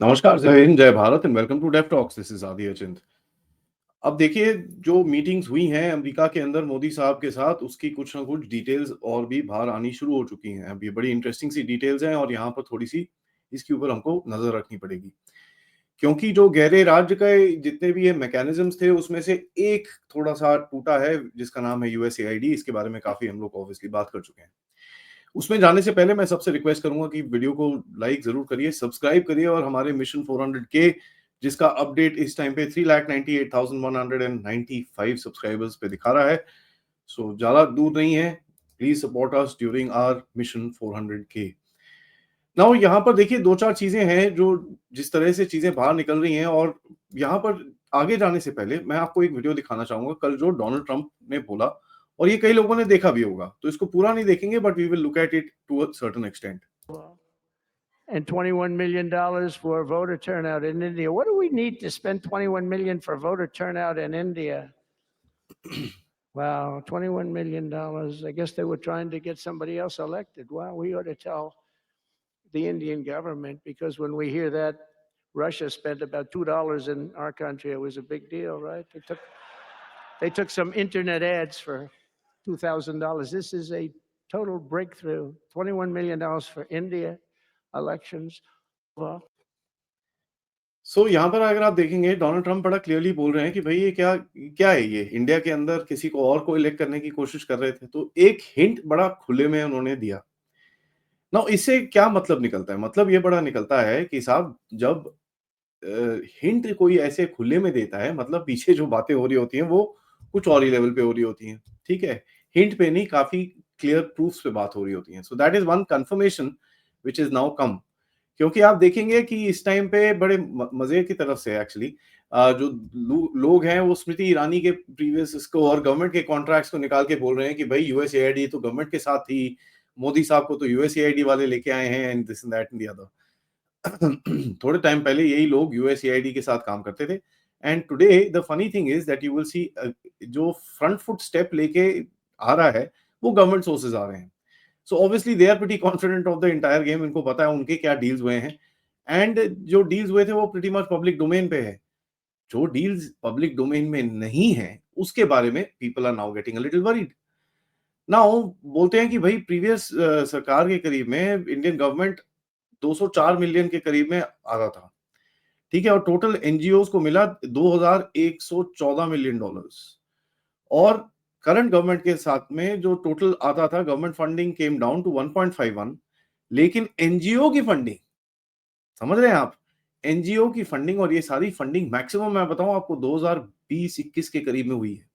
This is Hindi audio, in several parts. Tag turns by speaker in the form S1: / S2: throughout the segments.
S1: नमस्कार, जय हिंद, जय Bharat and welcome to Dev talks. This is Aadi Achint. अब देखिए, जो मीटिंग्स हुई हैं अमेरिका के अंदर मोदी साहब के साथ, उसकी कुछ ना कुछ डिटेल्स और भी बाहर आनी शुरू हो चुकी हैं। अब ये बड़ी इंटरेस्टिंग सी डिटेल्स हैं और यहाँ पर थोड़ी-सी इसके ऊपर हमको नज़र रखनी पड़ेगी। क्योंकि जो गहरे राज्य के जितने भी ये मैकेनिज़म्स थे, उसमें से एक थोड़ा-सा टूटा है, जिसका नाम है यूएसएआईडी। इसके बारे में काफ़ी हम लोग ऑब्वियसली बात कर चुके हैं। उसमें जाने से पहले मैं सबसे रिक्वेस्ट करूँगा कि वीडियो को लाइक ज़रूर करिए, सब्सक्राइब करिए और हमारे मिशन 400 के जिसका अपडेट इस टाइम पे 3,98,195 सब्सक्राइबर्स पे दिखा रहा है। सो ज़्यादा दूर नहीं है, please support us during our mission 400 के। नाउ यहाँ पर देखिए 2-4 चीज़ें हैं जो जिस तरह से चीज़ें बाहर निकल रही हैं, और यहाँ पर आगे जाने से पहले मैं आपको एक वीडियो दिखाना चाहूँगा कल जो डोनाल्ड ट्रंप ने बोला, और ये कई लोगों ने देखा भी होगा। तो इसको पूरा नहीं देखेंगे but we will look at it to a certain extent.
S2: And $21 million for voter turnout in India. What do we need to spend $21 million for voter turnout in India? Wow, $21 million. I guess they were trying to get somebody else elected. Wow, we ought to tell the Indian government, because when we hear that Russia spent about $2 in our country, it was a big deal, right? They took some internet ads for $2,000. This is a total breakthrough. $21 million for India elections. Well,
S1: सो यहाँ पर अगर आप देखेंगे डोनाल्ड ट्रंप बड़ा क्लियरली बोल रहे हैं कि भाई ये क्या क्या है, ये इंडिया के अंदर किसी को और को इलेक्ट करने की कोशिश कर रहे थे। तो एक हिंट बड़ा खुले में उन्होंने दिया। नाउ इससे क्या मतलब निकलता है? मतलब ये बड़ा निकलता है कि साहब जब हिंट कोई ऐसे खुले में देता है, मतलब पीछे जो बातें हो रही होती हैं वो कुछ और ही लेवल पे हो रही होती हैं, ठीक है? हिंट पे नहीं, काफ़ी क्लियर प्रूफ्स पे बात हो रही होती है। So that is one confirmation which is now come. क्योंकि आप देखेंगे कि इस टाइम पे बड़े मज़े की तरफ से एक्चुअली जो लोग हैं वो स्मृति ईरानी के प्रीवियस इसको और गवर्नमेंट के कॉन्ट्रैक्ट्स को निकाल के बोल रहे हैं कि भाई यूएसएआईडी तो गवर्नमेंट के साथ थी, मोदी साहब को तो यूएसएआईडी वाले लेके आए हैं and this and that and the other. थोड़े टाइम पहले यही लोग यूएसएआईडी के साथ काम करते थे, and today the funny thing is that you will सी जो फ्रंट फुट स्टेप लेके आ रहा है वो गवर्नमेंट सोर्सेज आ रहे हैं। So obviously they are pretty confident of the entire game. इनको पता है उनके क्या डील्स हुए हैं, एंड जो डील्स हुए थे वो प्रीटी मच पब्लिक डोमेन पे है। जो डील्स पब्लिक डोमेन में नहीं है उसके बारे में people are now getting a little worried. Now बोलते हैं कि भाई प्रीवियस सरकार के करीब में इंडियन गवर्नमेंट 204 मिलियन के करीब में आता था, ठीक है? और टोटल एनजीओज को मिला 2114 मिलियन डॉलर्स। और करंट गवर्नमेंट के साथ में जो टोटल आता था, government funding came down to 1.51, लेकिन एनजीओ की फंडिंग, समझ रहे हैं आप? एनजीओ की फंडिंग, और ये सारी फंडिंग मैक्सिमम मैं बताऊं आपको 2020-21 के करीब में हुई है,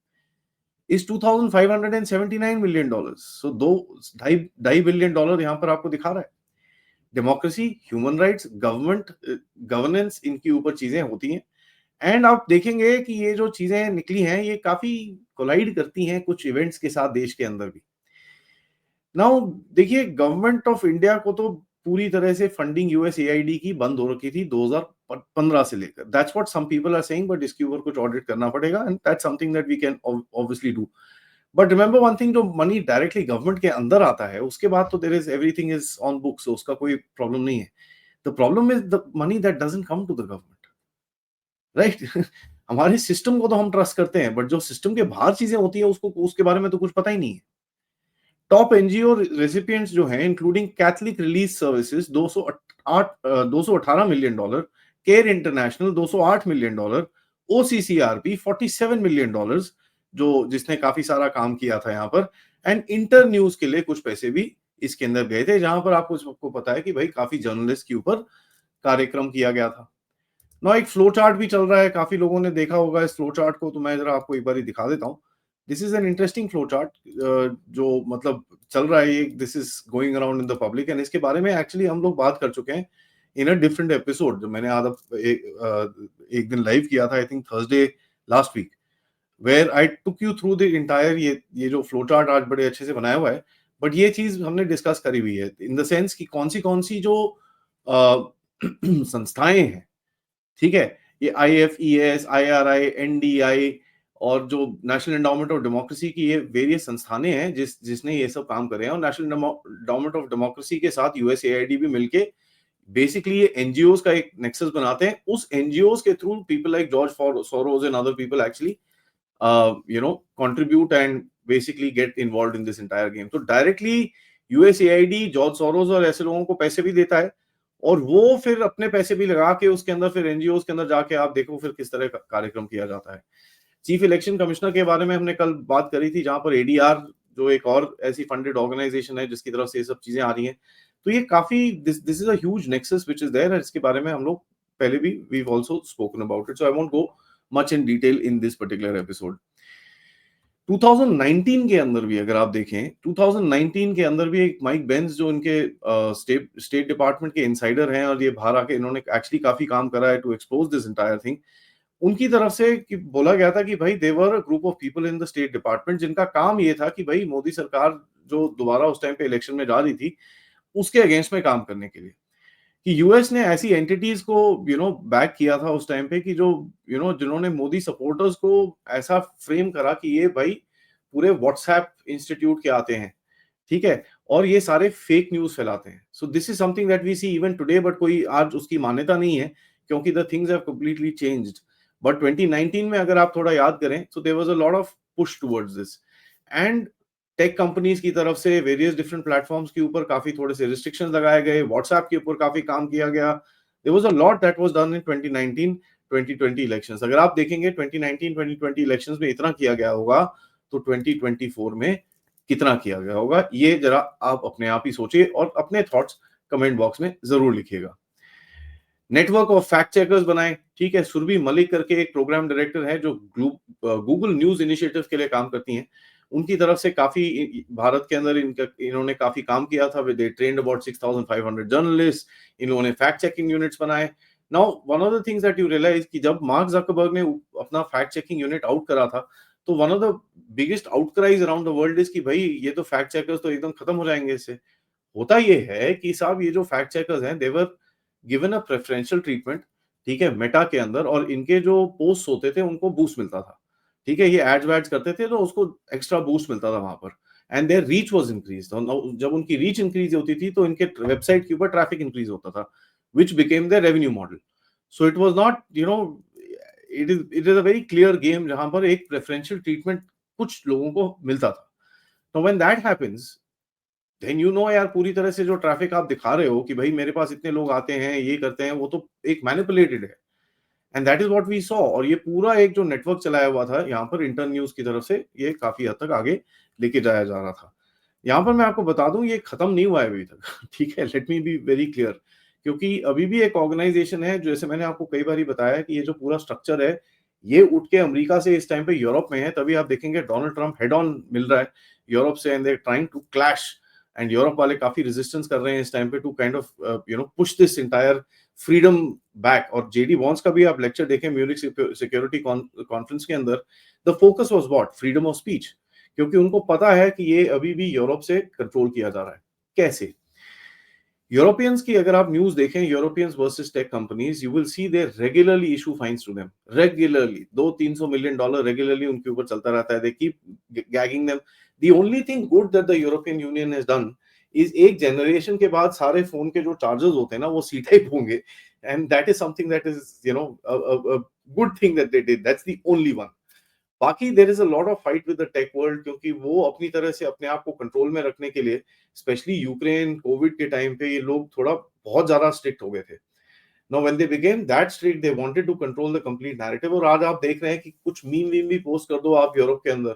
S1: इज 2579 मिलियन डॉलर्स। सो दो ढाई ढाई बिलियन डॉलर यहाँ पर आपको दिखा रहा है। Democracy, human rights, government governance, इनके ऊपर चीजें होती हैं। एंड आप देखेंगे कि ये जो चीजें निकली हैं ये काफी कोलाइड करती हैं कुछ इवेंट्स के साथ देश के अंदर भी। नाउ देखिए, गवर्नमेंट ऑफ इंडिया को तो पूरी तरह से फंडिंग यूएसएआईडी की बंद हो रखी थी 2015 से लेकर। That's what some people are saying, but इसके ऊपर कुछ ऑडिट करना पड़ेगा and that's something that we can obviously do. But remember one thing, जो मनी डायरेक्टली गवर्नमेंट के अंदर आता है उसके बाद तो there is everything is on books, so उसका कोई प्रॉब्लम नहीं है। The problem is the money that doesn't come to the government, right? हमारे सिस्टम को तो हम ट्रस्ट करते हैं, बट जो सिस्टम के बाहर चीजें होती है उसको उसके बारे में तो कुछ पता ही नहीं है। टॉप एनजीओ रेसिपिएंट्स जो हैं including Catholic relief services 218 million dollar, care international 208 million dollar, OCCRP 47 million dollars, जो जिसने काफी सारा काम किया था यहाँ पर, एंड इंटर न्यूज के लिए कुछ पैसे भी इसके अंदर गए थे, जहां पर आपको सबको पता है कि भाई काफी जर्नलिस्ट के ऊपर कार्यक्रम किया गया था। ना एक फ्लो चार्ट भी चल रहा है, काफी लोगों ने देखा होगा इस फ्लो चार्ट को, तो मैं जरा आपको एक बार दिखा देता हूँ। This is an interesting flow chart जो मतलब चल रहा है, ये this is going around in the public, and इसके बारे में एक्चुअली हम लोग बात कर चुके हैं इन अ डिफरेंट एपिसोड, जो मैंने एक दिन लाइव किया था, I think Thursday last week, where I took you through the entire ये जो फ्लो चार्ट आज बड़े अच्छे से बनाया हुआ है। बट ये चीज हमने डिस्कस करी हुई है इन द सेंस कि कौन सी जो संस्थाएं हैं, ठीक है, ये आईएफईएस, आईआरआई, एनडीआई और जो नेशनल एंडाउमेंट ऑफ डेमोक्रेसी की ये वेरियस संस्थानें हैं जिसने ये सब काम करे हैं, और नेशनल एंडाउमेंट ऑफ डेमोक्रेसी के साथ यूएसएआईडी भी मिलके बेसिकली ये एनजीओज का एक नेक्सस बनाते हैं, उस एनजीओज के through people like George Soros and other people actually contribute and basically get involved in this entire game. तो डायरेक्टली यूएसएआईडी जॉर्ज सोरोस और ऐसे लोगों को पैसे भी देता है, और वो फिर अपने पैसे भी लगा के उसके अंदर फिर एनजीओ के अंदर जाके आप देखो फिर किस तरह का कार्यक्रम किया जाता है। चीफ इलेक्शन कमिश्नर के बारे में हमने कल बात करी थी, जहां पर एडीआर जो एक और ऐसी फंडेड ऑर्गेनाइजेशन है जिसकी तरफ से ये सब चीजें आ रही हैं। तो ये काफी this is a huge nexus which is there, इसके बारे में हम लोग पहले भी we have also spoken about it, so I won't go much in detail in this particular episode. 2019 के अंदर भी अगर आप देखें, 2019 के अंदर भी एक माइक बेंस जो इनके स्टेट डिपार्टमेंट के इनसाइडर हैं, और ये बाहर आके इन्होंने एक्चुअली काफी काम करा है to expose this entire thing. उनकी तरफ से बोला गया था कि भाई there were a group of people in the state department जिनका काम ये था कि भाई मोदी सरकार जो दोबारा उस टाइम पे इलेक्शन में जा रही थी उसके अगेंस्ट में काम करने के लिए, कि यूएस ने ऐसी एंटिटीज को बैक किया था उस टाइम पे कि जो जिन्होंने मोदी सपोर्टर्स को ऐसा फ्रेम करा कि ये भाई पूरे व्हाट्सएप इंस्टीट्यूट के आते हैं, ठीक है, और ये सारे फेक न्यूज फैलाते हैं। So this is something that we see even today, but कोई आज उसकी मान्यता नहीं है क्योंकि the things have completely changed. But 2019 में अगर आप थोड़ा याद करें, so there was a lot of push towards this, and tech companies की तरफ से वेरियस डिफरेंट प्लेटफॉर्म्स के ऊपर काफी थोड़े से रिस्ट्रिक्शंस लगाए गए, व्हाट्सएप के ऊपर काफी काम किया गया। There was a lot that was done in 2019 2020 elections. अगर आप देखेंगे 2019 2020 इलेक्शंस में इतना किया गया होगा, तो 2024 में कितना किया गया होगा, ये जरा आप अपने आप ही सोचिए और अपने थॉट्स कमेंट बॉक्स में जरूर लिखिएगा। नेटवर्क ऑफ फैक्ट चेकर्स बनाए, ठीक है, सुरभि मलिक करके एक प्रोग्राम डायरेक्टर है जो गूगल न्यूज इनिशिएटिव के लिए काम करती हैं। उनकी तरफ से काफी भारत के अंदर इन्होंने काफी काम किया था, दे ट्रेन्ड अबाउट 6500 जर्नलिस्ट, इन्होंने फैक्ट चेकिंग यूनिट्स बनाए। Now one of the things that you realise कि जब मार्क जकरबर्ग ने अपना फैक्ट चेकिंग यूनिट आउट करा था, तो one of the biggest outcries around the world is कि भाई ये तो फैक्ट चेकर्स तो एकदम खत्म हो जाएंगे इससे। होता ये है कि साहब ये जो फैक्ट चेकर्स हैं they were given a preferential treatment, ठीक है, मेटा के अंदर, और इनके जो पोस्ट होते थे उनको बूस्ट मिलता था, ठीक है, ये एड्स वैड्स करते थे तो उसको एक्स्ट्रा बूस्ट मिलता था वहां पर, and there reach was increase. जब उनकी रीच इंक्रीज होती थी तो इनके वेबसाइट के ऊपर ट्रैफिक इंक्रीज होता था, which became their revenue model. So it was not it is a very clear game जहां पर एक प्रेफरेंशियल ट्रीटमेंट कुछ लोगों को मिलता था। तो व्हेन दैट हैपेंस, देन यार पूरी तरह से जो ट्रैफिक आप दिखा रहे हो कि भाई मेरे पास इतने लोग आते हैं, ये करते हैं, वो तो एक मैनिपुलेटेड है, and that is what we saw. और ये पूरा एक जो नेटवर्क चलाया हुआ था यहाँ पर इंटर न्यूज की तरफ से, ये काफी हद तक आगे लेके जाया जा रहा था। यहाँ पर मैं आपको बता दूं ये खत्म नहीं हुआ है अभी तक ठीक है, let me be very clear, क्योंकि अभी भी एक ऑर्गेनाइजेशन है, जैसे मैंने आपको कई बार बताया कि ये जो पूरा स्ट्रक्चर है ये उठ के अमेरिका से इस टाइम पे यूरोप में है। तभी आप देखेंगे डोनाल्ड ट्रंप हेड ऑन मिल रहा है यूरोप से, and they are trying to clash, and Europe वाले काफी रेजिस्टेंस कर रहे हैं इस टाइम पे to kind of push this entire freedom back. और जेडी वॉन्स का भी आप लेक्चर देखें म्यूनिख सिक्योरिटी कॉन्फ्रेंस के अंदर, the focus was what, freedom of speech, क्योंकि उनको पता है कि ये अभी भी यूरोप से कंट्रोल किया जा रहा है। कैसे? यूरोपियंस की अगर आप न्यूज देखें, Europeans versus tech companies, you will see they regularly issue fines to them, regularly $200-300 million regularly उनके ऊपर चलता रहता है। They keep gagging them. The only thing good that the European Union has done is एक जनरेशन के बाद सारे फोन के जो चार्जर्स होते हैं ना वो सी टाइप होंगे, and that is something that is good thing that they did, that's the only one. बाकी there is a lot of fight with the tech world, क्योंकि वो अपनी तरह से अपने आप को कंट्रोल में रखने के लिए, स्पेशली यूक्रेन कोविड के टाइम पे, ये लोग थोड़ा बहुत ज्यादा स्ट्रिक्ट हो गए थे। Now when they became that strict, they wanted to control the complete narrative. और आज आप देख रहे हैं कि कुछ मीम वीम भी पोस्ट कर दो आप यूरोप के अंदर,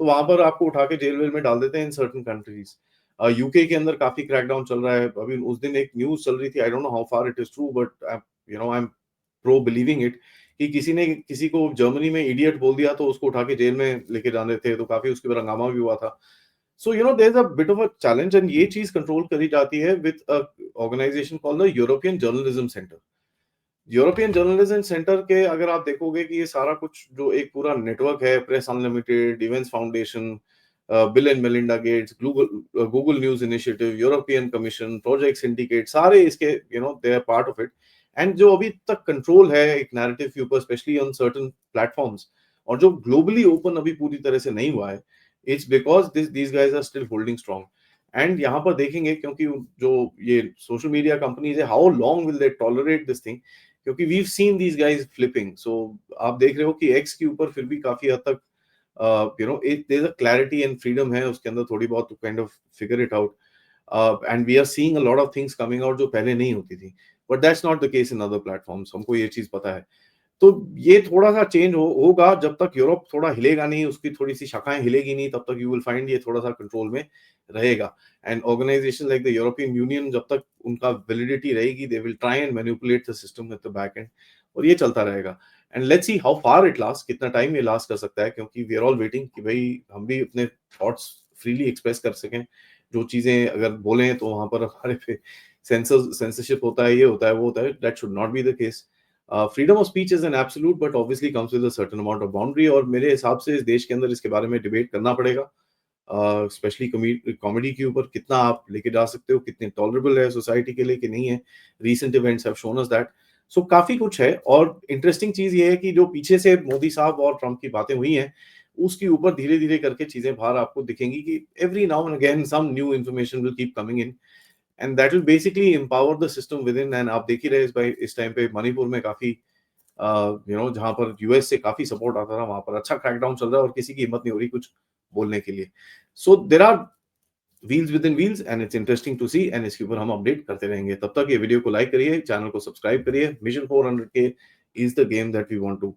S1: तो वहां पर आपको उठा के जेल वेल में डाल देते हैं इन सर्टेन कंट्रीज। यूके के अंदर काफी क्रैकडाउन चल रहा है। अभी उस दिन एक न्यूज चल रही थी, I don't know how far it is true, but I am pro believing it, कि किसी ने किसी को जर्मनी में इडियट बोल दिया तो उसको उठा के जेल में लेके जाने थे, तो काफी उसके ऊपर हंगामा भी हुआ था। So there is a bit of a challenge, and ये चीज कंट्रोल करी जाती है with a organisation called the European journalism centre. European journalism centre के अगर आप देखोगे कि ये सारा कुछ जो एक पूरा नेटवर्क है, Press Unlimited, Events Foundation, Bill and Melinda Gates, Google News Initiative, European Commission, Project Syndicate, सारे इसके they are part of it. And जो अभी तक कंट्रोल है एक नैरेटिव के ऊपर, स्पेशली ऑन सर्टेन प्लेटफॉर्म्स, और जो ग्लोबली ओपन अभी पूरी तरह से नहीं हुआ है, it's because these guys are still holding strong. And यहाँ पर देखेंगे क्योंकि जो ये सोशल मीडिया कंपनीज है, how long will they tolerate this thing, क्योंकि we've seen these guys flipping. So आप देख रहे हो कि एक्स के ऊपर फिर भी काफी हद तक you know there is a clarity and freedom है उसके अंदर थोड़ी बहुत, to kind of figure it out, and we are seeing a lot of things coming out जो पहले नहीं होती थी, but that's not the case in other platforms, हमको ये चीज पता है। तो ये थोड़ा-सा चेंज होगा जब तक यूरोप थोड़ा हिलेगा नहीं, उसकी थोड़ी-सी शाखाएँ हिलेगी नहीं, तब तक यू विल फाइंड ये थोड़ा-सा कंट्रोल में रहेगा। And organisation like the European union, जब तक उनका वैलिडिटी रहेगी, they will try and manipulate the system at the back and, और ये चलता रहेगा। And let's see how far it last, कितना टाइम ये लास्ट कर सकता है, क्योंकि वी आर ऑल वेटिंग कि भई हम भी अपने थॉट्स फ्रीली एक्सप्रेस कर सकें। जो चीज़ें अगर बोलें तो वहाँ पर हमारे पे सेंसरशिप होता है, ये होता है, वो होता है, that should not be the case. Freedom of speech is an absolute, but obviously comes with a certain amount of boundary, और मेरे हिसाब से इस देश के अंदर इसके बारे में डिबेट करना पड़ेगा, स्पेशली कॉमेडी के ऊपर, कितना आप लेके जा सकते हो, कितने टॉलरेबल है सोसाइटी के लिए कि नहीं है। Recent events have shown us that. So काफी कुछ है, और इंटरेस्टिंग चीज ये है कि जो पीछे से मोदी साहब और ट्रम्प की बातें हुई हैं, उसके ऊपर धीरे धीरे करके चीजें बाहर आपको दिखेंगी कि every now and again some new information will keep coming in, and that will basically empower the system within. And आप देख ही रहे इस टाइम पे मणिपुर में काफी जहाँ पर यूएस से काफी सपोर्ट आता था, वहां पर अच्छा क्रैकडाउन चल रहा है और किसी की हिम्मत नहीं हो रही कुछ बोलने के लिए। So there are wheels within wheels, and it's interesting to see, and इसके ऊपर हम अपडेट करते रहेंगे। तब तक ये वीडियो को लाइक करिए, चैनल को सब्सक्राइब करिए। Mission 400K is the game that we want to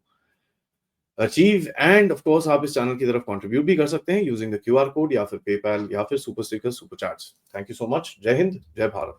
S1: achieve, and of course आप इस चैनल की तरफ कंट्रीब्यूट भी कर सकते हैं यूजिंग द क्यूआर कोड, या फिर पेपैल, या फिर super sticker, super chats. Thank you so much. जय हिंद, जय भारत।